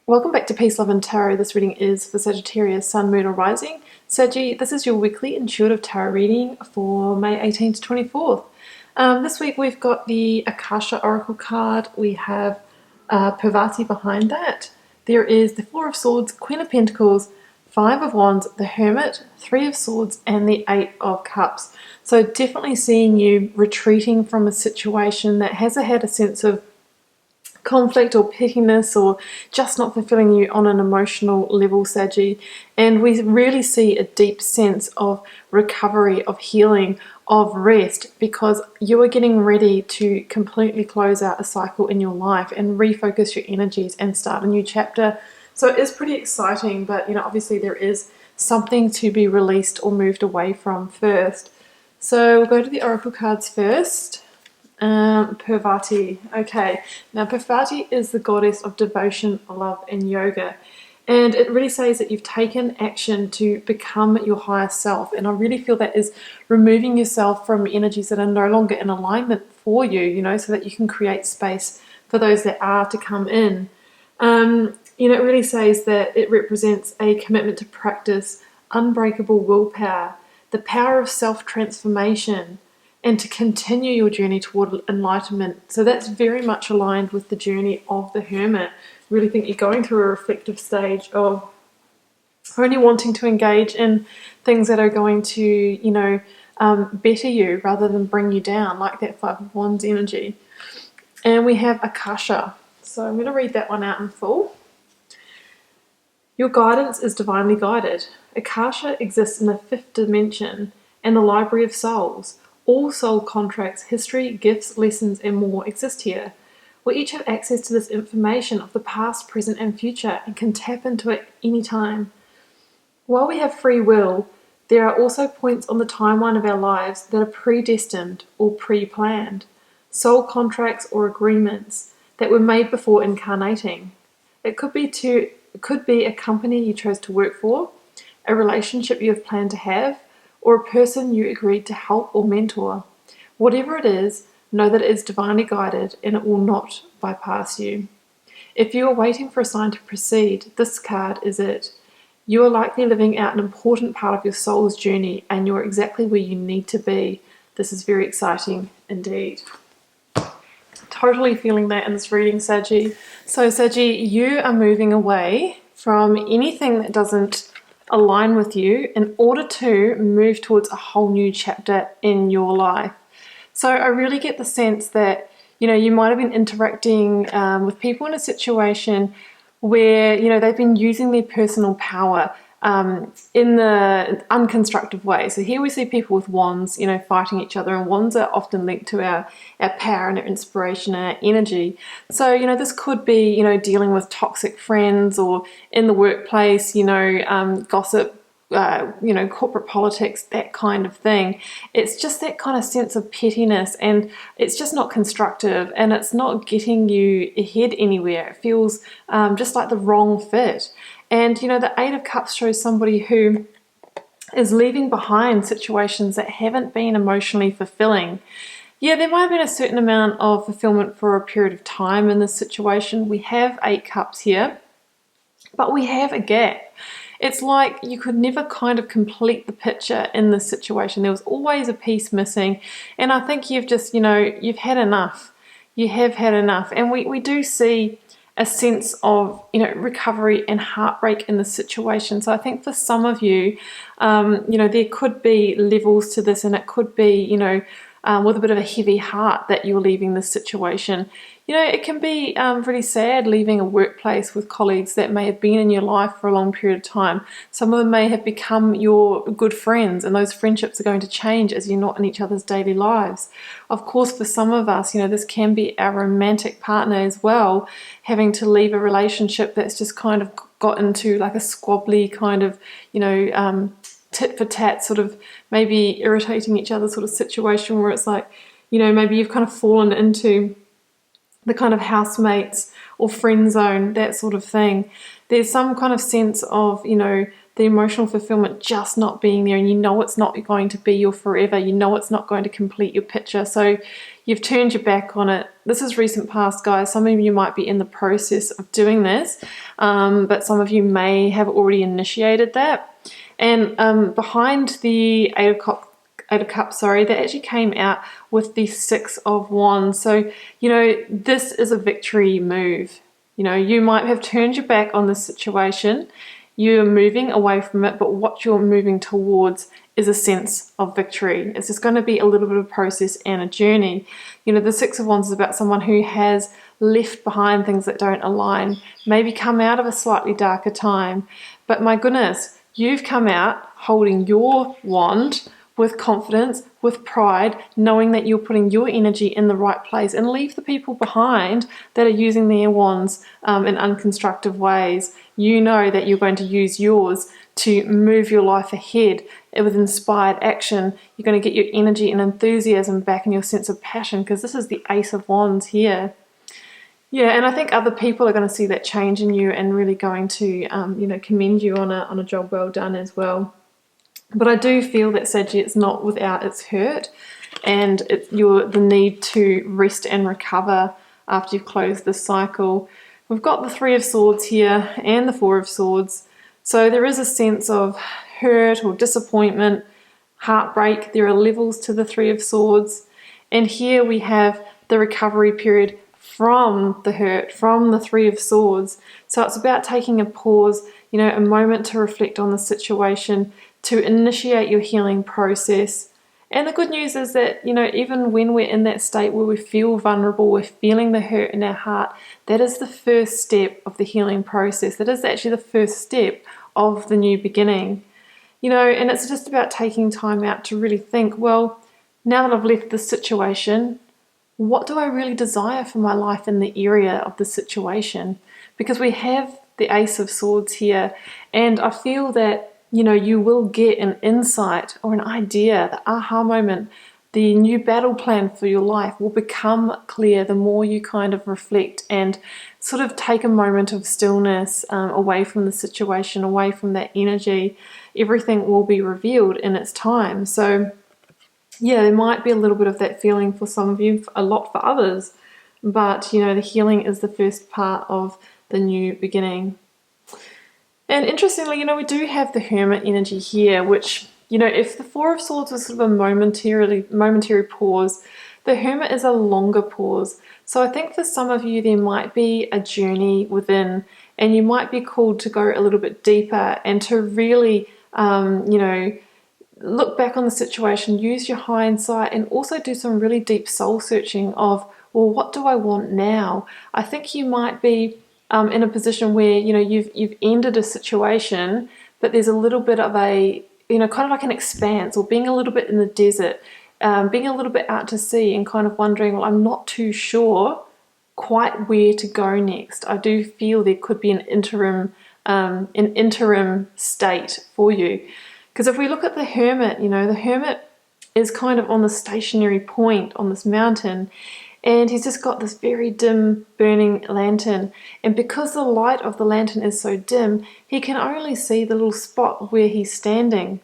Welcome back to Peace, Love and Tarot. This reading is for Sagittarius, Sun, Moon or Rising. Saggy, this is your weekly intuitive tarot reading for May 18th to 24th. This week we've got the Akasha Oracle card. We have Parvati behind that. There is the Four of Swords, Queen of Pentacles, Five of Wands, the Hermit, Three of Swords, and the Eight of Cups. So definitely seeing you retreating from a situation that has had a sense of conflict or pettiness or just not fulfilling you on an emotional level, Saggy. And we really see a deep sense of recovery, of healing, of rest, because you are getting ready to completely close out a cycle in your life and refocus your energies and start a new chapter. So it is pretty exciting, but obviously there is something to be released or moved away from first. So we'll go to the oracle cards first. Parvati. Okay, now Parvati is the goddess of devotion, love, and yoga. And it really says that you've taken action to become your higher self. And I really feel that is removing yourself from energies that are no longer in alignment for you, so that you can create space for those that are to come in. It really says that it represents a commitment to practice unbreakable willpower, the power of self-transformation, and to continue your journey toward enlightenment. So that's very much aligned with the journey of the Hermit. I really think you're going through a reflective stage of only wanting to engage in things that are going to, better you rather than bring you down, like that Five of Wands energy. And we have Akasha. So I'm going to read that one out in full. Your guidance is divinely guided. Akasha exists in the fifth dimension and the library of souls. All soul contracts, history, gifts, lessons, and more exist here. We each have access to this information of the past, present, and future and can tap into it anytime. While we have free will, there are also points on the timeline of our lives that are predestined or pre-planned. Soul contracts or agreements that were made before incarnating. It could be a company you chose to work for, a relationship you have planned to have, or a person you agreed to help or mentor. Whatever it is, know that it is divinely guided and it will not bypass you. If you are waiting for a sign to proceed, this card is it. You are likely living out an important part of your soul's journey and you're exactly where you need to be. This is very exciting indeed. Totally feeling that in this reading, Saggy. So Saggy, you are moving away from anything that doesn't align with you in order to move towards a whole new chapter in your life. So I really get the sense that you might have been interacting with people in a situation where they've been using their personal power in the unconstructive way. So here we see people with wands fighting each other, and wands are often linked to our power and our inspiration and our energy. So this could be dealing with toxic friends, or in the workplace gossip, corporate politics, that kind of thing. It's just that kind of sense of pettiness, and it's just not constructive, and it's not getting you ahead anywhere. It feels just like the wrong fit. And the Eight of Cups shows somebody who is leaving behind situations that haven't been emotionally fulfilling. Yeah, there might have been a certain amount of fulfillment for a period of time in this situation. We have 8 cups here, but we have a gap. It's like you could never kind of complete the picture in this situation. There was always a piece missing, and I think you've just, you've had enough. You have had enough, and we do see a sense of recovery and heartbreak in this situation. So I think for some of you, there could be levels to this, and it could be with a bit of a heavy heart that you're leaving this situation. It can be really sad leaving a workplace with colleagues that may have been in your life for a long period of time. Some of them may have become your good friends, and those friendships are going to change as you're not in each other's daily lives. Of course, for some of us, this can be our romantic partner as well, having to leave a relationship that's just kind of got into like a squabbly kind of, tit for tat, sort of maybe irritating each other sort of situation, where it's like, maybe you've kind of fallen into the kind of housemates or friend zone, that sort of thing. There's some kind of sense of, the emotional fulfillment just not being there, and you know it's not going to be your forever, you know it's not going to complete your picture, so you've turned your back on it. This is recent past, guys. Some of you might be in the process of doing this, but some of you may have already initiated that. And behind the Eight of Cups, they actually came out with the Six of Wands. So, you know, this is a victory move. You know, you might have turned your back on this situation. You're moving away from it, but what you're moving towards is a sense of victory. It's just going to be a little bit of a process and a journey. You know, the Six of Wands is about someone who has left behind things that don't align, maybe come out of a slightly darker time. But my goodness, you've come out holding your wand with confidence, with pride, knowing that you're putting your energy in the right place, and leave the people behind that are using their wands in unconstructive ways. You know that you're going to use yours to move your life ahead with inspired action. You're going to get your energy and enthusiasm back and your sense of passion, because this is the Ace of Wands here. Yeah, and I think other people are going to see that change in you and really going to, you know, commend you on a job well done as well. But I do feel that Sagittarius is not without its hurt, and the need to rest and recover after you've closed this cycle. We've got the Three of Swords here and the Four of Swords. So there is a sense of hurt or disappointment, heartbreak. There are levels to the Three of Swords. And here we have the recovery period from the hurt, from the Three of Swords. So it's about taking a pause, you know, a moment to reflect on the situation, to initiate your healing process. And the good news is that, you know, even when we're in that state where we feel vulnerable, we're feeling the hurt in our heart, that is the first step of the healing process. That is actually the first step of the new beginning. You know, and it's just about taking time out to really think, well, now that I've left this situation, what do I really desire for my life in the area of the situation? Because we have the Ace of Swords here, and I feel that, you know, you will get an insight or an idea, the aha moment, the new battle plan for your life will become clear the more you kind of reflect and sort of take a moment of stillness away from the situation, away from that energy. Everything will be revealed in its time. So yeah, there might be a little bit of that feeling for some of you, a lot for others, but you know, the healing is the first part of the new beginning. And interestingly, you know, we do have the Hermit energy here, which, you know, if the Four of Swords was sort of a momentary pause, the Hermit is a longer pause. So I think for some of you, there might be a journey within, and you might be called to go a little bit deeper and to really, you know, look back on the situation, use your hindsight, and also do some really deep soul searching of, well, what do I want now? I think you might be in a position where, you know, you've ended a situation, but there's a little bit of a, you know, kind of like an expanse, or being a little bit in the desert, being a little bit out to sea and kind of wondering, well, I'm not too sure quite where to go next. I do feel there could be an interim state for you. Because if we look at the Hermit, you know, the Hermit is kind of on the stationary point on this mountain, and he's just got this very dim burning lantern. And because the light of the lantern is so dim, he can only see the little spot where he's standing.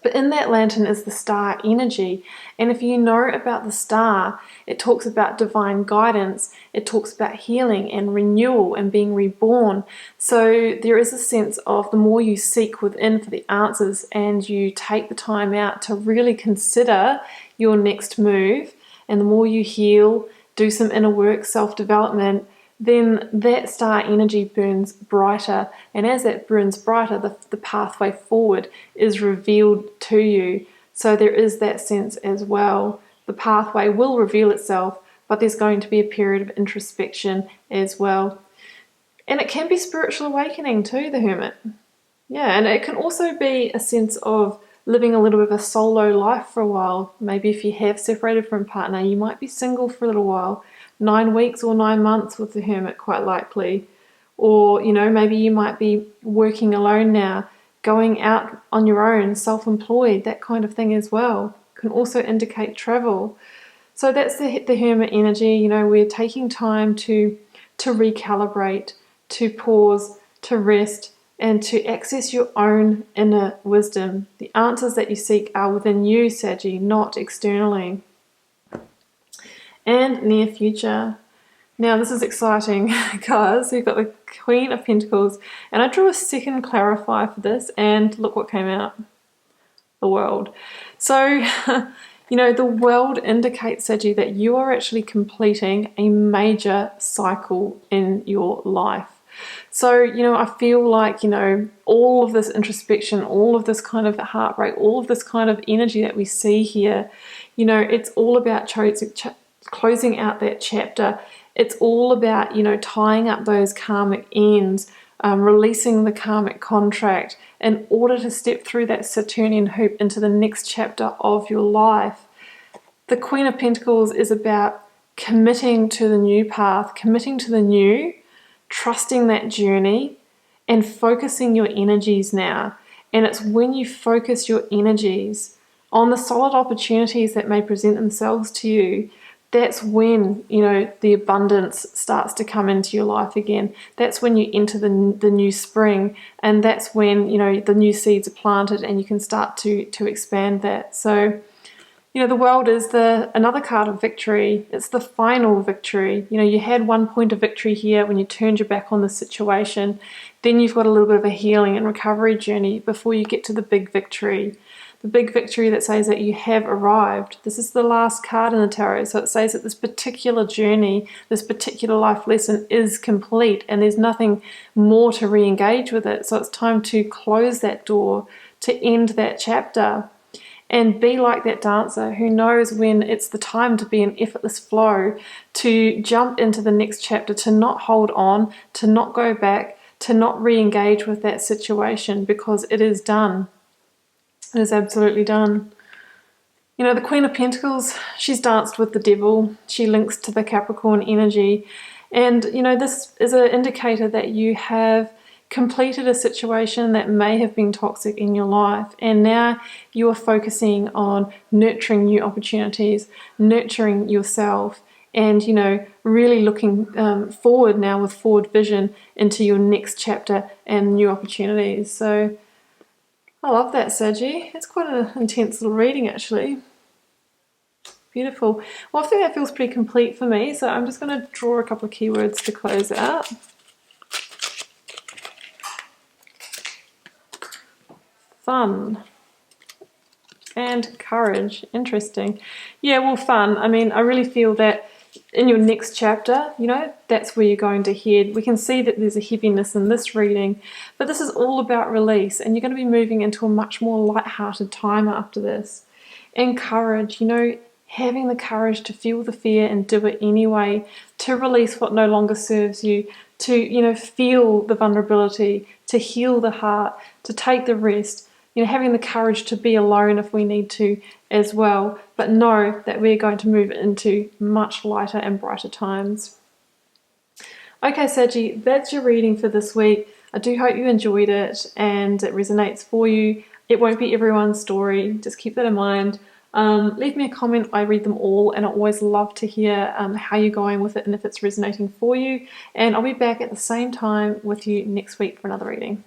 But in that lantern is the star energy. And if you know about the star, it talks about divine guidance. It talks about healing and renewal and being reborn. So there is a sense of the more you seek within for the answers and you take the time out to really consider your next move, and the more you heal, do some inner work, self-development, then that star energy burns brighter. And as that burns brighter, the pathway forward is revealed to you. So there is that sense as well. The pathway will reveal itself, but there's going to be a period of introspection as well. And it can be spiritual awakening too, the Hermit. Yeah, and it can also be a sense of living a little bit of a solo life for a while. Maybe if you have separated from a partner, you might be single for a little while. 9 weeks or 9 months with the Hermit, quite likely. Or, you know, maybe you might be working alone now, going out on your own, self-employed, that kind of thing as well. Can also indicate travel. So that's the Hermit energy. You know, we're taking time to recalibrate, to pause, to rest, and to access your own inner wisdom. The answers that you seek are within you, Saggy, not externally. And near future. Now this is exciting because we've got the Queen of Pentacles, and I drew a second clarifier for this, and look what came out. The World. So, you know, the World indicates, Saggy, that you are actually completing a major cycle in your life. So, you know, I feel like, you know, all of this introspection, all of this kind of heartbreak, all of this kind of energy that we see here, you know, it's all about closing out that chapter. It's all about, you know, tying up those karmic ends, releasing the karmic contract in order to step through that Saturnian hoop into the next chapter of your life. The Queen of Pentacles is about committing to the new path, committing to the new, trusting that journey, and focusing your energies now. And it's when you focus your energies on the solid opportunities that may present themselves to you, that's when, you know, the abundance starts to come into your life again. That's when you enter the new spring, and that's when, you know, the new seeds are planted and you can start to expand that. So, you know, the World is another card of victory. It's the final victory. You know, you had one point of victory here when you turned your back on the situation. Then you've got a little bit of a healing and recovery journey before you get to the big victory. The big victory that says that you have arrived. This is the last card in the tarot. So it says that this particular journey, this particular life lesson is complete and there's nothing more to re-engage with it. So it's time to close that door, to end that chapter, and be like that dancer who knows when it's the time to be in effortless flow, to jump into the next chapter, to not hold on, to not go back, to not re-engage with that situation, because it is done. It is absolutely done. You know, the Queen of Pentacles, she's danced with the devil. She links to the Capricorn energy. And, you know, this is an indicator that you have completed a situation that may have been toxic in your life. And now you are focusing on nurturing new opportunities, nurturing yourself, and, you know, really looking forward now with forward vision into your next chapter and new opportunities. So, I love that, Saggy. It's quite an intense little reading, actually. Beautiful. Well, I think that feels pretty complete for me, so I'm just going to draw a couple of keywords to close out. Fun. And courage. Interesting. Yeah, well, fun. I mean, I really feel that in your next chapter, you know, that's where you're going to head. We can see that there's a heaviness in this reading, but this is all about release, and you're going to be moving into a much more light-hearted time after this. And courage, you know, having the courage to feel the fear and do it anyway, to release what no longer serves you, to, you know, feel the vulnerability, to heal the heart, to take the rest. You know, having the courage to be alone if we need to as well, but know that we're going to move into much lighter and brighter times. Okay, Saggy, that's your reading for this week. I do hope you enjoyed it and it resonates for you. It won't be everyone's story, just keep that in mind. Leave me a comment, I read them all, and I always love to hear how you're going with it and if it's resonating for you. And I'll be back at the same time with you next week for another reading.